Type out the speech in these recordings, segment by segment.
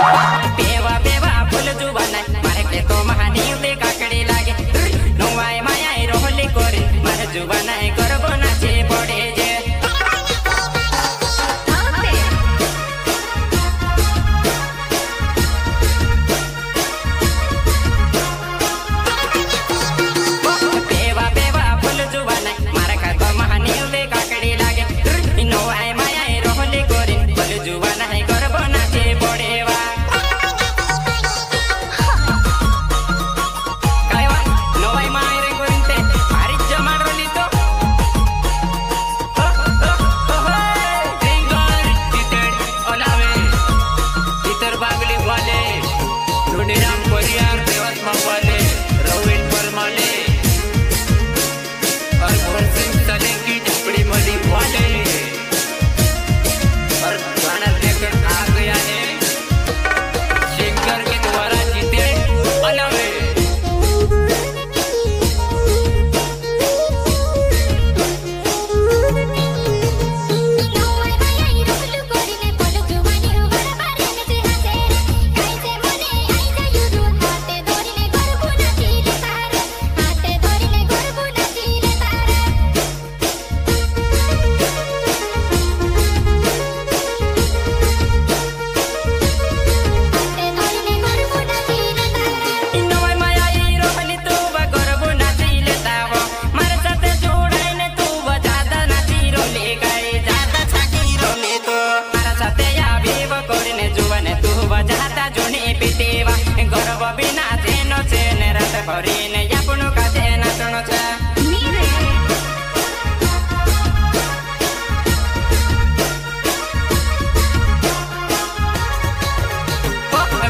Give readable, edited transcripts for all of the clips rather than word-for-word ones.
पेवा पेवा फूल जुबाना मारे के तो महानी दे काकड़ी लागे नोवाय माया रोहली कोरे मारे जुबाना करबो नाचे पड़े जे पेवा पेवा फूल जुबाना मारे का तो महानी दे काकड़ी लागे नोवाय माया रोहली कोरे फूल जुबाना करबो नाचे पड़े वा भरीने यापनो काचे नाचनो छ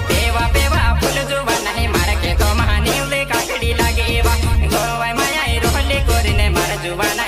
पेवा पेवा फूल जुबाना मारे के तो महानी दे काकड़ी लागे वा गोवाय माया रोहली कोरीने मारे जुबाना